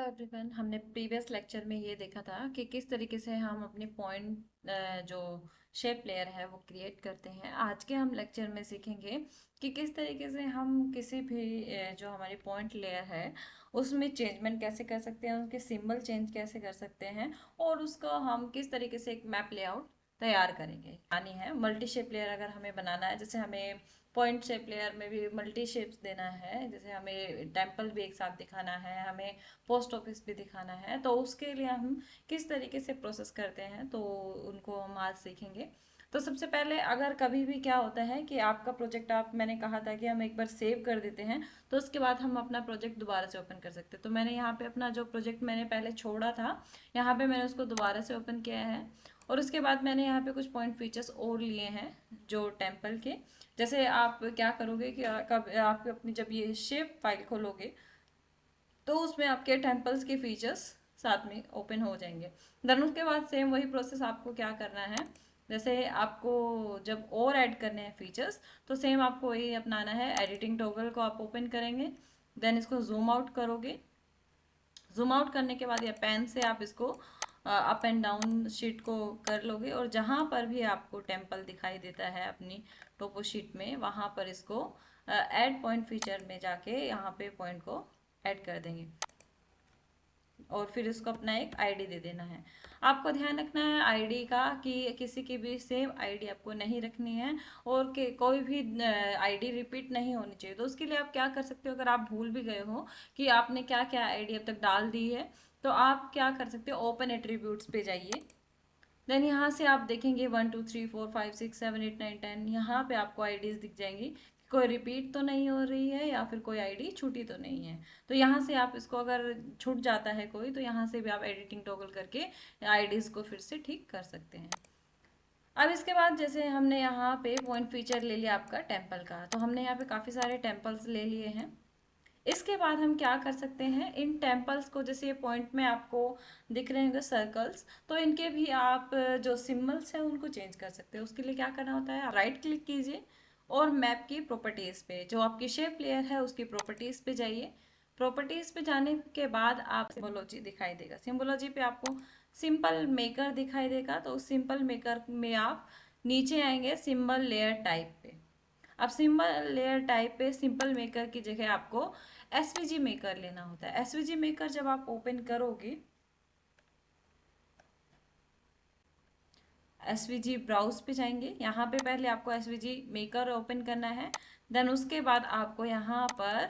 Everyone, हमने previous lecture में ये देखा था कि किस तरीके से हम अपनी पॉइंट जो शेप लेयर है वो क्रिएट करते हैं। आज के हम लेक्चर में सीखेंगे कि किस तरीके से हम किसी भी जो हमारी पॉइंट लेयर है उसमें चेंजमेंट कैसे कर सकते हैं, उनके सिंबल चेंज कैसे कर सकते हैं और उसका हम किस तरीके से एक मैप लेआउट तैयार करेंगे। यानी है मल्टी शेप लेयर अगर हमें बनाना है, जैसे हमें पॉइंट शेप लेयर में भी मल्टी शेप्स देना है, जैसे हमें टेम्पल भी एक साथ दिखाना है, हमें पोस्ट ऑफिस भी दिखाना है, तो उसके लिए हम किस तरीके से प्रोसेस करते हैं तो उनको हम आज सीखेंगे। तो सबसे पहले अगर कभी भी क्या होता है कि आपका प्रोजेक्ट मैंने कहा था कि हम एक बार सेव कर देते हैं तो उसके बाद हम अपना प्रोजेक्ट दोबारा से ओपन कर सकते हैं। तो मैंने यहाँ पे अपना जो प्रोजेक्ट मैंने पहले छोड़ा था यहाँ पे मैंने उसको दोबारा से ओपन किया है और उसके बाद मैंने यहाँ पे कुछ पॉइंट फीचर्स और लिए हैं जो टेम्पल के। जैसे आप क्या करोगे कि कब आप अपनी जब ये शेप फाइल खोलोगे तो उसमें आपके टेम्पल्स के फीचर्स साथ में ओपन हो जाएंगे। देन उसके बाद सेम वही प्रोसेस आपको क्या करना है, जैसे आपको जब और ऐड करने हैं फीचर्स तो सेम आपको वही अपनाना है। एडिटिंग टॉगल को आप ओपन करेंगे, देन इसको जूम आउट करोगे। जूम आउट करने के बाद या पेन से आप इसको अप एंड डाउन शीट को कर लोगे और जहाँ पर भी आपको टेम्पल दिखाई देता है अपनी टोपो शीट में वहाँ पर इसको ऐड पॉइंट फीचर में जाके यहाँ पे पॉइंट को ऐड कर देंगे और फिर इसको अपना एक आईडी दे देना है। आपको ध्यान रखना है आईडी का कि किसी की भी सेम आईडी आपको नहीं रखनी है और कि कोई भी आईडी रिपीट नहीं होनी चाहिए। तो उसके लिए आप क्या कर सकते हो, अगर आप भूल भी गए हो कि आपने क्या क्या आईडी अब तक डाल दी है तो आप क्या कर सकते हो, ओपन एट्रीब्यूट्स पे जाइए। देन यहाँ से आप देखेंगे 1 2 3 4 5 6 7 8 9 10, यहाँ पे आपको आईडीज दिख जाएंगी। कोई रिपीट तो नहीं हो रही है या फिर कोई आईडी छूटी तो नहीं है। तो यहाँ से आप इसको अगर छूट जाता है कोई तो यहाँ से भी आप एडिटिंग टॉगल करके आईडीज को फिर से ठीक कर सकते हैं। अब इसके बाद जैसे हमने यहाँ पे पॉइंट फीचर ले लिया आपका टेम्पल का, तो हमने यहाँ पे काफ़ी सारे टेम्पल्स ले लिए हैं। इसके बाद हम क्या कर सकते हैं, इन टेम्पल्स को जैसे ये पॉइंट में आपको दिख रहे होंगे सर्कल्स, तो इनके भी आप जो सिम्बल्स हैं उनको चेंज कर सकते हैं। उसके लिए क्या करना होता है, राइट क्लिक कीजिए और मैप की प्रॉपर्टीज़ पे, जो आपकी शेप लेयर है उसकी प्रॉपर्टीज़ पे जाइए। प्रॉपर्टीज़ पे जाने के बाद आप सिम्बोलॉजी दिखाई देगा, सिम्बोलॉजी पे आपको सिंपल मेकर दिखाई देगा। तो उस सिंपल मेकर में आप नीचे आएंगे सिंबल लेयर टाइप पे। अब सिंबल लेयर टाइप पे सिंपल मेकर की जगह आपको एसवीजी मेकर लेना होता है। एसवीजी मेकर जब आप ओपन करोगे, एसवीजी ब्राउज पे जाएंगे, यहाँ पे पहले आपको एसवीजी मेकर ओपन करना है। देन उसके बाद आपको यहाँ पर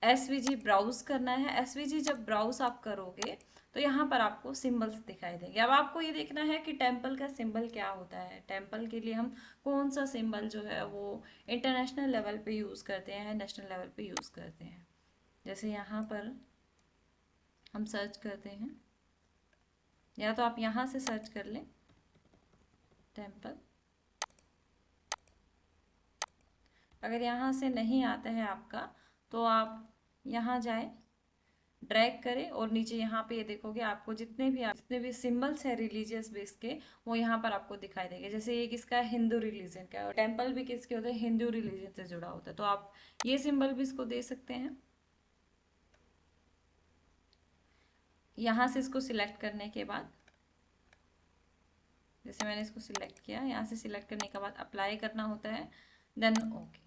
एसवीजी ब्राउज करना है। एसवीजी जब ब्राउज आप करोगे तो यहाँ पर आपको सिंबल्स दिखाई देंगे। अब आपको ये देखना है कि टेम्पल का सिंबल क्या होता है, टेम्पल के लिए हम कौन सा सिंबल जो है वो इंटरनेशनल लेवल पे यूज़ करते हैं, नेशनल लेवल पे यूज़ करते हैं। जैसे यहाँ पर हम सर्च करते हैं, या तो आप यहाँ से सर्च कर लें टेम्पल। अगर यहाँ से नहीं आता है आपका तो आप यहाँ जाए, ड्रैग करें और नीचे यहाँ पे ये देखोगे आपको जितने भी सिंबल्स है रिलीजियस बेस के वो यहाँ पर आपको दिखाई देंगे। जैसे ये किसका है, हिंदू रिलीजन का है, और टेम्पल भी किसके होते हैं, हिंदू रिलीजन से जुड़ा होता है। तो आप ये सिंबल भी इसको दे सकते हैं। यहाँ से इसको सिलेक्ट करने के बाद, जैसे मैंने इसको सिलेक्ट किया, यहाँ से सिलेक्ट करने के बाद अप्लाई करना होता है, देन ओके।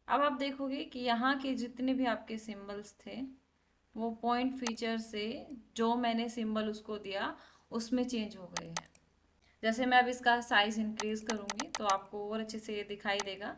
अब आप देखोगे कि यहाँ के जितने भी आपके सिंबल्स थे वो पॉइंट फीचर से जो मैंने सिंबल उसको दिया उसमें चेंज हो गए हैं। जैसे मैं अब इसका साइज इंक्रीज करूँगी तो आपको और अच्छे से ये दिखाई देगा।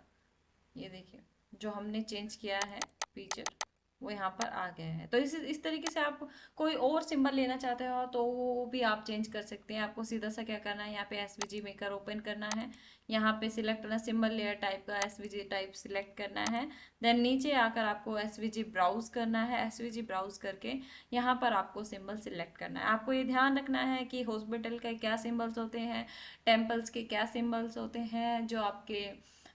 ये देखिए जो हमने चेंज किया है फीचर वो यहाँ पर आ गया है। तो इस तरीके से आप कोई और सिंबल लेना चाहते हो तो वो भी आप चेंज कर सकते हैं। आपको सीधा सा क्या करना है, यहाँ पे एसवीजी मेकर ओपन करना है, यहाँ पे सिलेक्ट करना सिंबल लेयर टाइप का एसवीजी टाइप सिलेक्ट करना है। देन नीचे आकर आपको एसवीजी ब्राउज करना है। एसवीजी ब्राउज करके यहाँ पर आपको सिंबल सिलेक्ट करना है। आपको ये ध्यान रखना है कि हॉस्पिटल के क्या सिंबल्स होते हैं, टेम्पल्स के क्या सिंबल्स होते हैं, जो आपके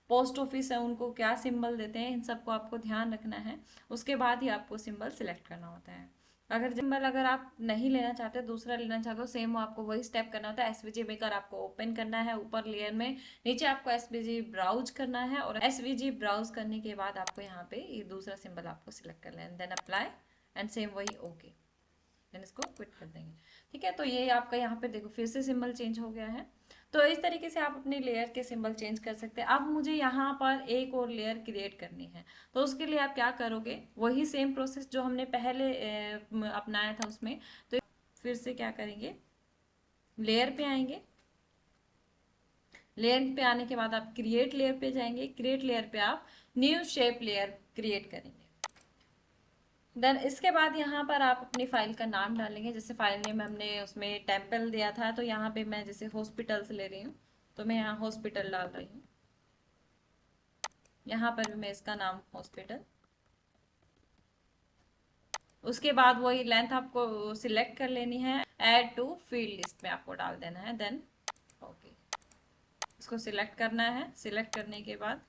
पोस्ट ऑफिस है उनको क्या सिंबल देते हैं, इन सबको आपको ध्यान रखना है। उसके बाद ही आपको सिंबल सिलेक्ट करना होता है। अगर आप नहीं लेना चाहते, दूसरा लेना चाहते हो, सेम आपको वही स्टेप करना होता है। एसवीजी मेकर आपको ओपन करना है ऊपर लेयर में, नीचे आपको एसवीजी ब्राउज करना है, और एसवीजी ब्राउज करने के बाद आपको यहाँ पे ये दूसरा सिंबल आपको सिलेक्ट करना है, देन अप्लाई एंड सेम वही ओके, देन इसको क्विट कर देंगे। ठीक है, तो ये आपका यहाँ पे देखो फिर से सिंबल चेंज हो गया है। तो इस तरीके से आप अपनी लेयर के सिंबल चेंज कर सकते हैं। अब मुझे यहाँ पर एक और लेयर क्रिएट करनी है, तो उसके लिए आप क्या करोगे, वही सेम प्रोसेस जो हमने पहले अपनाया था उसमें। तो फिर से क्या करेंगे, लेयर पे आएंगे, लेयर पे आने के बाद आप क्रिएट लेयर पे जाएंगे, क्रिएट लेयर पे आप न्यू शेप लेयर क्रिएट करेंगे। देन इसके बाद यहाँ पर आप अपनी फाइल का नाम डालेंगे, जैसे फाइल नेम हमने उसमें टेम्पल दिया था, तो यहाँ पे मैं जैसे हॉस्पिटल से ले रही हूँ, तो मैं यहाँ हॉस्पिटल डाल रही हूँ। यहाँ पर भी मैं इसका नाम हॉस्पिटल। उसके बाद वही लेंथ आपको सिलेक्ट कर लेनी है, ऐड टू फील्ड लिस्ट में आपको डाल देना है, देन ओके। इसको सिलेक्ट करना है, सिलेक्ट करने के बाद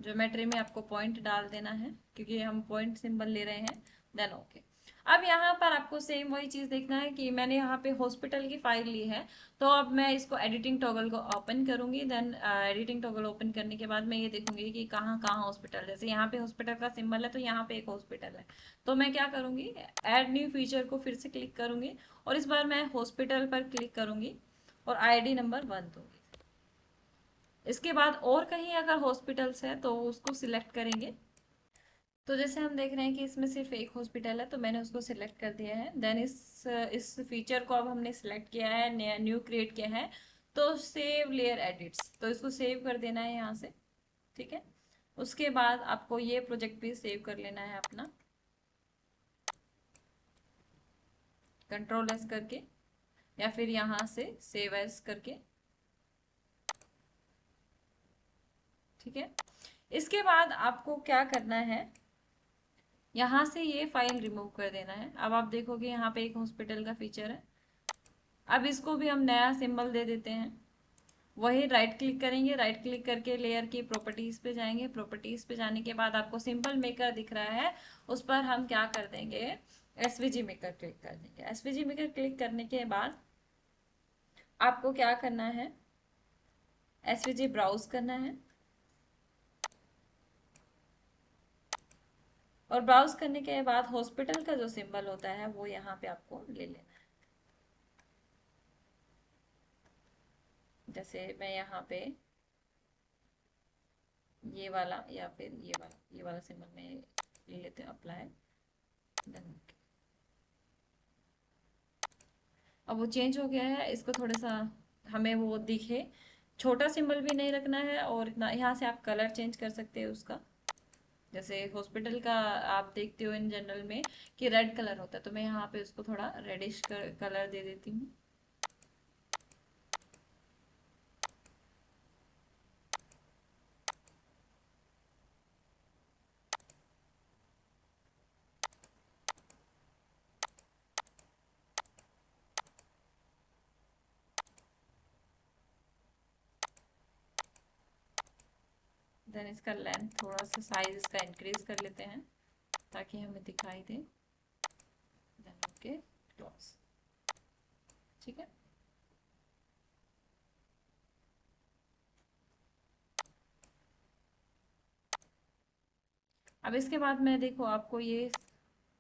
ज्योमेट्री में आपको पॉइंट डाल देना है, क्योंकि हम पॉइंट सिंबल ले रहे हैं, देन ओके। अब यहाँ पर आपको सेम वही चीज़ देखना है कि मैंने यहाँ पे हॉस्पिटल की फाइल ली है, तो अब मैं इसको एडिटिंग टॉगल को ओपन करूंगी। देन एडिटिंग टॉगल ओपन करने के बाद मैं ये देखूंगी कि कहाँ कहाँ हॉस्पिटल, जैसे यहाँ पे हॉस्पिटल का सिंबल है तो यहाँ पे एक हॉस्पिटल है, तो मैं क्या करूंगी, ऐड न्यू फीचर को फिर से क्लिक करूंगी, और इस बार मैं हॉस्पिटल पर क्लिक करूंगी और ID नंबर 1 दूंगी। इसके बाद और कहीं अगर हॉस्पिटल्स है तो उसको सिलेक्ट करेंगे। तो जैसे हम देख रहे हैं कि इसमें सिर्फ एक हॉस्पिटल है, तो मैंने उसको सिलेक्ट कर दिया है। देन इस फीचर को अब हमने सिलेक्ट किया है, नया न्यू क्रिएट किया है, तो सेव लेयर एडिट्स, तो इसको सेव कर देना है यहाँ से। ठीक है, उसके बाद आपको ये प्रोजेक्ट भी सेव कर लेना है अपना, कंट्रोल S करके, या फिर यहाँ से सेव एज करके। ठीक है, इसके बाद आपको क्या करना है, यहाँ से ये फाइल रिमूव कर देना है। अब आप देखोगे यहाँ पे एक हॉस्पिटल का फीचर है। अब इसको भी हम नया सिंबल दे देते हैं। वही राइट क्लिक करेंगे, राइट क्लिक करके लेयर की प्रॉपर्टीज पे जाएंगे, प्रॉपर्टीज पे जाने के बाद आपको सिंपल मेकर दिख रहा है, उस पर हम क्या कर देंगे, एसवीजी मेकर क्लिक कर देंगे। एसवीजी मेकर क्लिक करने के बाद आपको क्या करना है, एसवीजी ब्राउज करना है, और ब्राउज करने के बाद हॉस्पिटल का जो सिंबल होता है वो यहाँ पे आपको ले लेना है। जैसे मैं यहाँ पे ये वाला या फिर ये वाला सिंबल में ले लेते हैं, अप्लाई, देन ओके। अब वो चेंज हो गया है, इसको थोड़ा सा हमें वो दिखे, छोटा सिंबल भी नहीं रखना है, और इतना यहाँ से आप कलर चेंज कर सकते हैं उसका। जैसे हॉस्पिटल का आप देखते हो इन जनरल में कि रेड कलर होता है, तो मैं यहाँ पे उसको थोड़ा रेडिश कलर दे देती हूँ। देन इसका लेंथ थोड़ा सा साइज इसका इंक्रीज कर लेते हैं ताकि हमें दिखाई दे, देन ओके, क्लोज। ठीक है, अब इसके बाद मैं देखो आपको ये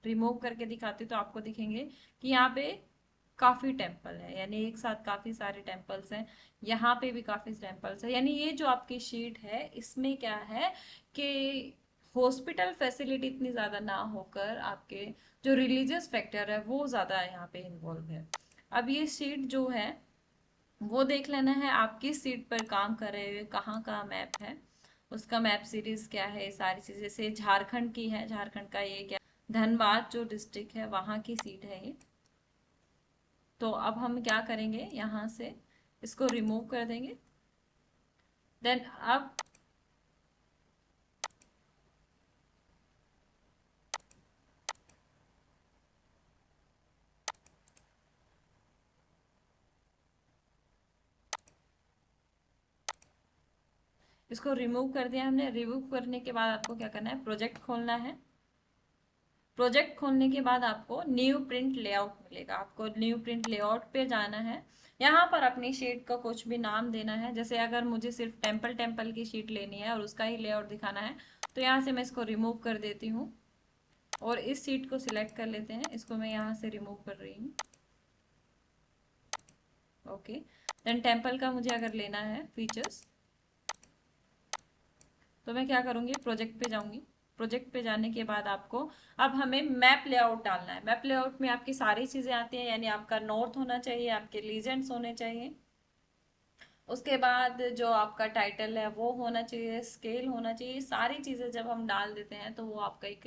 रिमूव करके दिखाती हूँ, तो आपको दिखेंगे कि यहाँ पे काफी टेम्पल है, यानी एक साथ काफी सारे टेम्पल्स हैं। यहाँ पे भी काफी टेम्पल्स है, यानी ये जो आपकी शीट है इसमें क्या है कि हॉस्पिटल फैसिलिटी इतनी ज्यादा ना होकर आपके जो रिलीजियस फैक्टर है वो ज्यादा यहाँ पे इन्वॉल्व है। अब ये शीट जो है वो देख लेना है आप किस सीट पर काम कर रहे हो, कहाँ का मैप है, उसका मैप सीरीज क्या है, सारी चीजें। जैसे झारखंड की है, झारखंड का ये क्या, धनबाद जो डिस्ट्रिक्ट है वहाँ की सीट है ये। तो अब हम क्या करेंगे, यहाँ से इसको रिमूव कर देंगे। देन अब इसको रिमूव कर दिया हमने। रिमूव करने के बाद आपको क्या करना है, प्रोजेक्ट खोलना है। प्रोजेक्ट खोलने के बाद आपको न्यू प्रिंट लेआउट मिलेगा। आपको न्यू प्रिंट लेआउट पे जाना है। यहाँ पर अपनी शीट का कुछ भी नाम देना है। जैसे अगर मुझे सिर्फ टेम्पल टेम्पल की शीट लेनी है और उसका ही लेआउट दिखाना है, तो यहाँ से मैं इसको रिमूव कर देती हूँ और इस शीट को सिलेक्ट कर लेते हैं। इसको मैं यहाँ से रिमूव कर रही हूँ। ओके, देन टेम्पल का मुझे अगर लेना है फीचर्स, तो मैं क्या करूँगी, प्रोजेक्ट पे जाऊँगी। प्रोजेक्ट पे जाने के बाद आपको अब हमें मैप लेआउट डालना है। मैप लेआउट में आपकी सारी चीज़ें आती हैं, यानी आपका नॉर्थ होना चाहिए, आपके लीजेंड्स होने चाहिए, उसके बाद जो आपका टाइटल है वो होना चाहिए, स्केल होना चाहिए। सारी चीज़ें जब हम डाल देते हैं तो वो आपका एक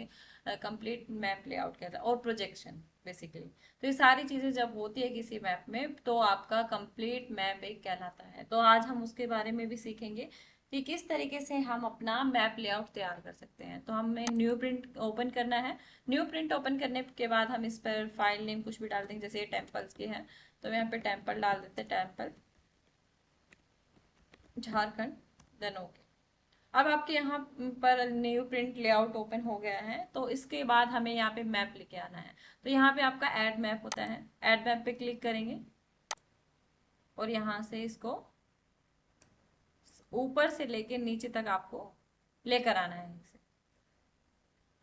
कंप्लीट मैप लेआउट कहता है, और प्रोजेक्शन बेसिकली। तो ये सारी चीज़ें जब होती है किसी मैप में तो आपका कंप्लीट मैप एक कहलाता है। तो आज हम उसके बारे में भी सीखेंगे कि किस तरीके से हम अपना मैप लेआउट तैयार कर सकते हैं। तो हमें न्यू प्रिंट ओपन करना है। न्यू प्रिंट ओपन करने के बाद हम इस पर फाइल नेम कुछ भी डाल देंगे, जैसे ये टेम्पल्स के हैं तो यहाँ पे टेम्पल डाल देते हैं, टेम्पल झारखंड, देन ओके। अब आपके यहाँ पर न्यू प्रिंट लेआउट ओपन हो गया है। तो इसके बाद हमें यहाँ पे मैप लेके आना है। तो यहाँ पे आपका ऐड मैप होता है, ऐड मैप पे क्लिक करेंगे और यहाँ से इसको ऊपर से लेके नीचे तक आपको लेकर आना है।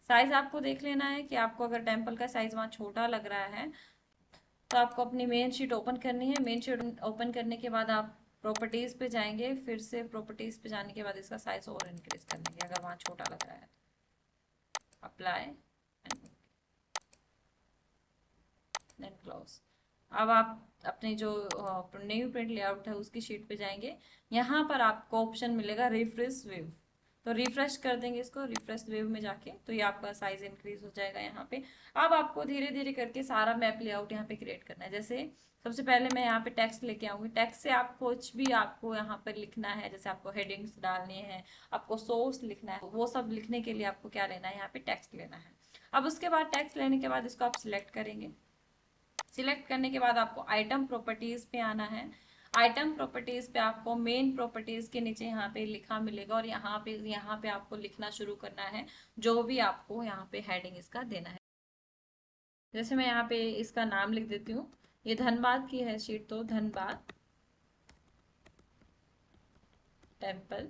साइज आपको देख लेना है कि आपको अगर टेम्पल का साइज वहाँ छोटा लग रहा है तो आपको अपनी मेन शीट ओपन करनी है। मेन शीट ओपन करने के बाद आप प्रॉपर्टीज पे जाएंगे। फिर से प्रॉपर्टीज पे जाने के बाद इसका साइज और इंक्रीज कर लेंगे अगर वहाँ छोटा लग रहा है। Apply and then close. अब आप अपने जो न्यू प्रिंट लेआउट है उसकी शीट पे जाएंगे। यहाँ पर आपको ऑप्शन मिलेगा रिफ्रेश व्यू, तो रिफ्रेश कर देंगे इसको। रिफ्रेश व्यू में जाके तो ये आपका साइज इंक्रीज हो जाएगा यहाँ पे। अब आपको धीरे धीरे करके सारा मैप लेआउट यहाँ पे क्रिएट करना है। जैसे सबसे पहले मैं यहाँ पे टेक्स्ट लेके आऊंगी। टेक्स्ट से आप कुछ भी आपको यहाँ पर लिखना है, जैसे आपको हेडिंग्स डालनी है, आपको सोर्स लिखना है, वो सब लिखने के लिए आपको क्या लेना है, यहाँ पे टेक्स्ट लेना है। अब उसके बाद टेक्स्ट लेने के बाद इसको आप सिलेक्ट करेंगे। सिलेक्ट करने के बाद आपको आइटम प्रॉपर्टीज पे आना है। आइटम प्रॉपर्टीज पे आपको मेन प्रॉपर्टीज के नीचे यहाँ पे लिखा मिलेगा और यहाँ पे आपको लिखना शुरू करना है जो भी आपको यहाँ पे हेडिंग इसका देना है। जैसे मैं यहाँ पे इसका नाम लिख देती हूँ। ये धनबाद की है शीट, तो धनबाद टेम्पल,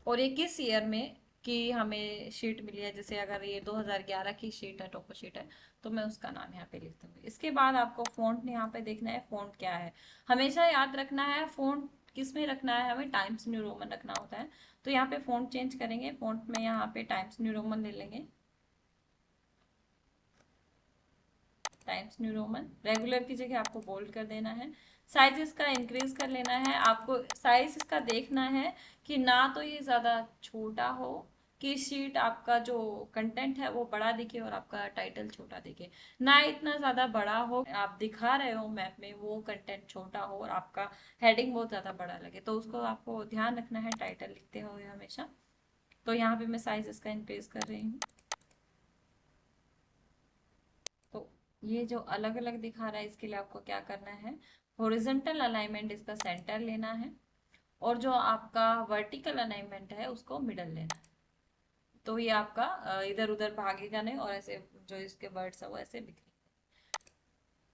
और ये किस ईयर में कि हमें शीट मिली है। जैसे अगर ये 2011 की शीट है, टोको शीट है, तो मैं उसका नाम यहाँ पे लिख दूंगी। इसके बाद आपको फ़ॉन्ट यहाँ पे देखना है, फ़ॉन्ट क्या है। हमेशा याद रखना है फ़ॉन्ट किस में रखना है, हमें टाइम्स न्यू रोमन रखना होता है। तो यहाँ पे फ़ॉन्ट चेंज करेंगे। फ़ॉन्ट में यहाँ पे टाइम्स न्यू रोमन ले लेंगे, टाइम्स न्यू रोमन। रेगुलर की जगह आपको बोल्ड कर देना है। साइज इसका इंक्रीज कर लेना है। आपको साइज इसका देखना है कि ना तो ये ज़्यादा छोटा हो कि शीट आपका जो कंटेंट है वो बड़ा दिखे और आपका टाइटल छोटा दिखे, ना इतना ज़्यादा बड़ा हो आप दिखा रहे हो मैप में वो कंटेंट छोटा हो और आपका हेडिंग बहुत ज़्यादा बड़ा लगे। तो उसको आपको ध्यान रखना है टाइटल लिखते हुए हमेशा। तो यहाँ पे मैं साइज इसका इंक्रीज कर रही हूँ। तो ये जो अलग अलग दिखा रहा है इसके लिए आपको क्या करना है, हॉरिजॉन्टल अलाइनमेंट इसका सेंटर लेना है और जो आपका वर्टिकल अलाइनमेंट है उसको मिडल लेना है। तो ये आपका इधर उधर भागेगा नहीं और ऐसे जो इसके वर्ड्स है वो ऐसे दिखेंगे।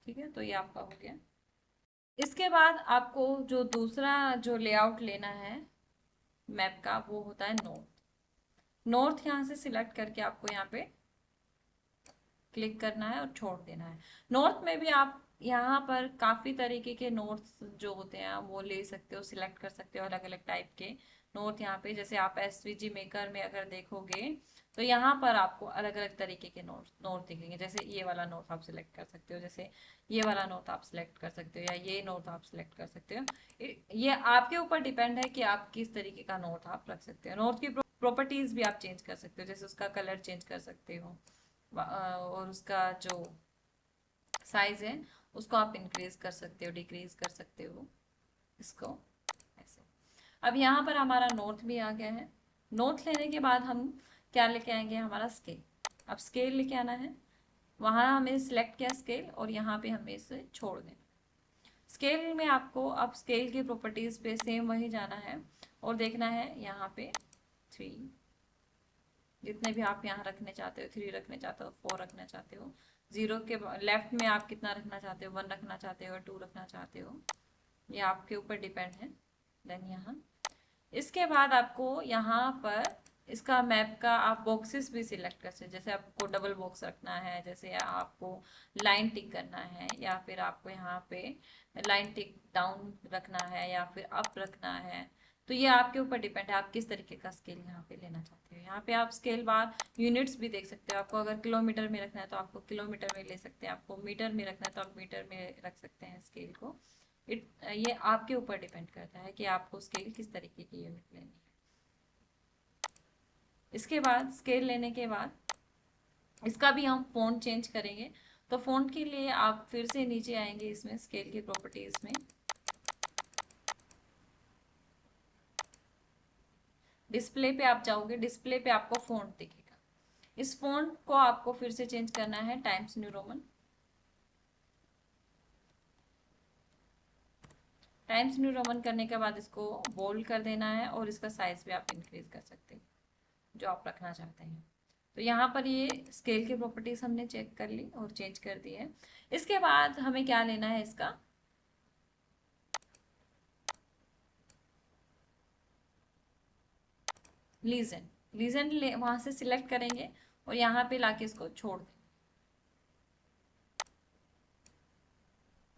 ठीक है, तो ये आपका हो गया। इसके बाद आपको जो दूसरा जो लेआउट लेना है मैप का वो होता है नॉर्थ। नॉर्थ यहाँ से सिलेक्ट करके आपको यहाँ पे क्लिक करना है और छोड़ देना है। नोट में भी आप यहाँ पर काफ़ी तरीके के नोट्स जो होते हैं वो ले सकते हो, सिलेक्ट कर सकते हो अलग अलग टाइप के नोट यहाँ पे। जैसे आप एसवीजी मेकर में अगर देखोगे तो यहाँ पर आपको अलग अलग तरीके के नोट दिखेंगे। जैसे ये वाला नोट आप सिलेक्ट कर सकते हो, जैसे ये वाला नोट आप सिलेक्ट कर सकते हो, या ये नोट आप सिलेक्ट कर सकते हो। ये आपके ऊपर डिपेंड है कि आप किस तरीके का नोट आप रख सकते हो। नोट की प्रॉपर्टीज भी आप चेंज कर सकते हो, जैसे उसका कलर चेंज कर सकते हो और उसका जो साइज है उसको आप इंक्रीज कर सकते हो, डिक्रीज कर सकते हो इसको ऐसे। अब यहाँ पर हमारा नोट भी आ गया है। नोट लेने के बाद हम क्या लेके आएंगे, हमारा स्केल। अब स्केल लेके आना है। वहाँ हमें सिलेक्ट किया स्केल और यहाँ पे हमें इसे छोड़ देना। स्केल में आपको अब स्केल की प्रॉपर्टीज पे सेम वही जाना है और देखना है यहाँ पे 3, जितने भी आप यहाँ रखने चाहते हो, 3 रखने चाहते हो, 4 रखना चाहते हो, 0 के लेफ्ट में आप कितना रखना चाहते हो, 1 रखना चाहते हो, 2 रखना चाहते हो, ये आपके ऊपर डिपेंड है। देन यहाँ इसके बाद आपको यहाँ पर इसका मैप का आप बॉक्सेस भी सिलेक्ट कर सकते हैं, जैसे आपको डबल बॉक्स रखना है, जैसे आपको लाइन टिक करना है, या फिर आपको यहाँ पे लाइन टिक डाउन रखना है, या फिर अप रखना है। तो ये आपके ऊपर डिपेंड है आप किस तरीके का स्केल यहाँ पे लेना चाहते हो। यहाँ पे आप स्केल बार यूनिट्स भी देख सकते हो, आपको अगर किलोमीटर में रखना है तो आपको किलोमीटर में ले सकते हैं, आपको मीटर में रखना है तो आप मीटर में रख सकते हैं स्केल को। ये आपके ऊपर डिपेंड करता है कि आपको स्केल किस तरीके की यूनिट लेनी है। इसके बाद स्केल लेने के बाद इसका भी हम फ़ॉन्ट चेंज करेंगे। तो फ़ॉन्ट के लिए आप फिर से नीचे आएंगे इसमें स्केल की प्रॉपर्टीज़ में, डिस्प्ले पे आप जाओगे, डिस्प्ले पे आपको फ़ॉन्ट दिखेगा। इस फ़ॉन्ट को आपको फिर से चेंज करना है times new Roman. Times new Roman करने के बाद इसको बोल्ड कर देना है, और इसका साइज भी आप इंक्रीज कर सकते हैं जो आप रखना चाहते हैं। तो यहाँ पर ये स्केल की प्रॉपर्टीज हमने चेक कर ली और चेंज कर दी है। इसके बाद हमें क्या लेना है, इसका लीजन। लीजन वहां से सिलेक्ट करेंगे और यहाँ पे लाके इसको छोड़ देंगे।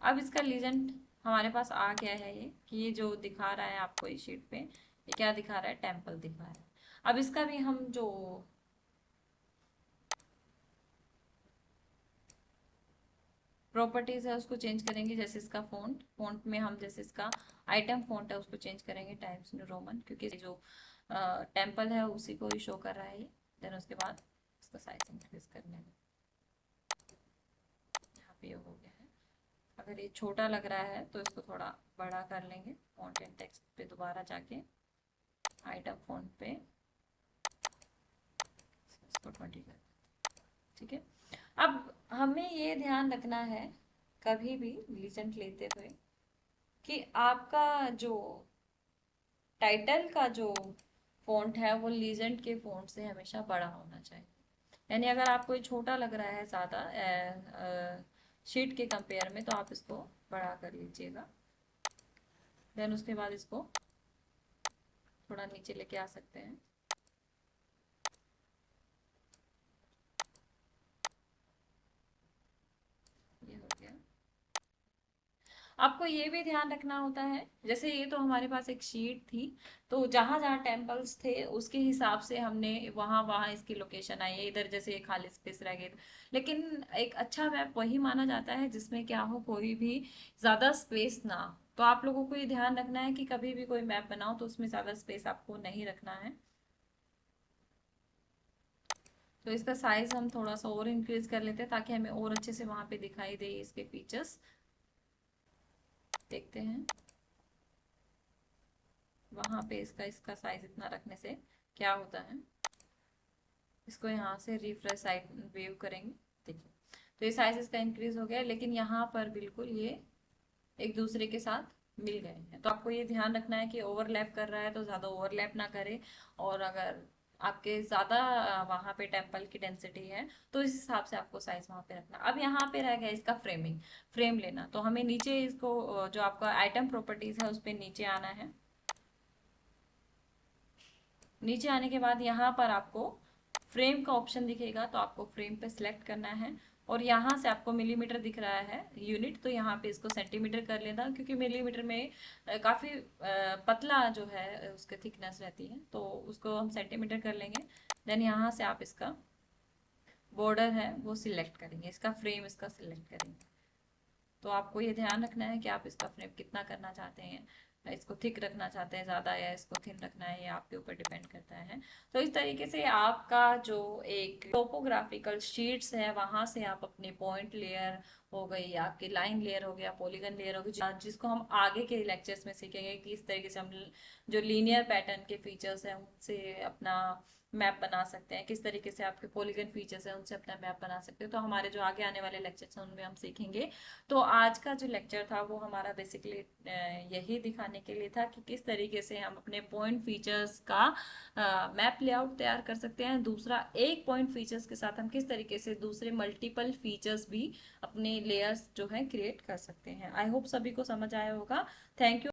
अब इसका लीजन हमारे पास आ गया है, ये कि ये जो दिखा रहा है आपको इस शीट पे, ये क्या दिखा रहा है, टेम्पल दिखा रहा है। अब इसका भी हम जो प्रॉपर्टीज है उसको चेंज करेंगे, जैसे इसका फ़ॉन्ट, फ़ॉन्ट में हम जैसे इसका आइटम फ़ॉन्ट है उसको चेंज करेंगे टाइम्स न्यू रोमन, क्योंकि जो टेम्पल है उसी को ही शो कर रहा है ये। देन उसके बाद इसका साइज इंक्रीज करने में यहाँ पे ये हो गया है। अगर ये छोटा लग रहा है तो इसको थोड़ा बड़ा कर लेंगे, फ़ॉन्ट एंड टेक्स्ट पे दोबारा जाके आइटम फ़ॉन्ट पे इसको 20 कर, ठीक है। अब हमें ये ध्यान रखना है कभी भी लीजेंड लेते हुए कि आपका जो टाइटल का जो फ़ॉन्ट है वो लीजेंड के फ़ॉन्ट से हमेशा बड़ा होना चाहिए। यानी अगर आपको ये छोटा लग रहा है ज़्यादा शीट के कंपेयर में, तो आप इसको बड़ा कर लीजिएगा। देन उसके बाद इसको थोड़ा नीचे लेके आ सकते हैं। ये हो गया। आपको ये भी ध्यान रखना होता है, जैसे ये तो हमारे पास एक शीट थी, तो जहां जहां टेम्पल्स थे उसके हिसाब से हमने वहां वहां इसकी लोकेशन आई है। इधर जैसे खाली स्पेस रह गए, लेकिन एक अच्छा मैप वही माना जाता है जिसमें क्या हो, कोई भी ज्यादा स्पेस ना हो। तो आप लोगों को ये ध्यान रखना है कि कभी भी कोई मैप बनाओ तो उसमें ज्यादा स्पेस आपको नहीं रखना है। तो इसका साइज हम थोड़ा सा और इंक्रीज कर लेते हैं ताकि हमें और अच्छे से वहां पे दिखाई दे इसके फीचर्स। देखते हैं वहां पे इसका इसका साइज इतना रखने से क्या होता है। इसको यहाँ से रिफ्रेश साइड व्यू करेंगे, देखिए तो ये साइज इसका इंक्रीज हो गया, लेकिन यहाँ पर बिल्कुल ये एक दूसरे के साथ मिल गए हैं। तो आपको ये ध्यान रखना है कि ओवरलैप कर रहा है तो ज़्यादा ओवरलैप ना करे, और अगर आपके ज़्यादा वहाँ पे टेम्पल की डेंसिटी है तो इस हिसाब से आपको साइज वहाँ पे रखना। अब यहाँ पे रह गया इसका फ्रेमिंग, फ्रेम लेना। तो हमें नीचे इसको जो आपका आइटम प्रॉपर्टीज है उस पर नीचे आना है। नीचे आने के बाद यहाँ पर आपको फ्रेम का ऑप्शन दिखेगा, तो आपको फ्रेम पे सिलेक्ट करना है, और यहाँ से आपको मिलीमीटर दिख रहा है यूनिट, तो यहाँ पे इसको सेंटीमीटर कर लेना, क्योंकि मिलीमीटर में काफ़ी पतला जो है उसकी थिकनेस रहती है, तो उसको हम सेंटीमीटर कर लेंगे। देन यहाँ से आप इसका बॉर्डर है वो सिलेक्ट करेंगे, इसका फ्रेम इसका सिलेक्ट करेंगे। तो आपको ये ध्यान रखना है कि आप इसका फ्रेम कितना करना चाहते हैं, इसको थिक रखना चाहते हैं ज़्यादा, या इसको थिन रखना है, ये आपके ऊपर डिपेंड करता है। तो इस तरीके से आपका जो एक टोपोग्राफिकल शीट्स है वहाँ से आप अपने पॉइंट लेयर हो गई, आपकी लाइन लेयर हो गया, पॉलीगन लेयर हो गई, जिसको हम आगे के लेक्चर्स में सीखेंगे कि इस तरीके से हम जो लीनियर पैटर्न के फीचर्स हैं उनसे अपना मैप बना सकते हैं, किस तरीके से आपके पॉलीगन फीचर्स हैं उनसे अपना मैप बना सकते हैं। तो हमारे जो आगे आने वाले लेक्चर्स हैं उनमें हम सीखेंगे। तो आज का जो लेक्चर था वो हमारा बेसिकली यही दिखाने के लिए था कि किस तरीके से हम अपने पॉइंट फीचर्स का मैप लेआउट तैयार कर सकते हैं। दूसरा, एक पॉइंट फीचर्स के साथ हम किस तरीके से दूसरे मल्टीपल फीचर्स भी अपने लेयर्स जो है क्रिएट कर सकते हैं। आई होप सभी को समझ आया होगा। Thank you.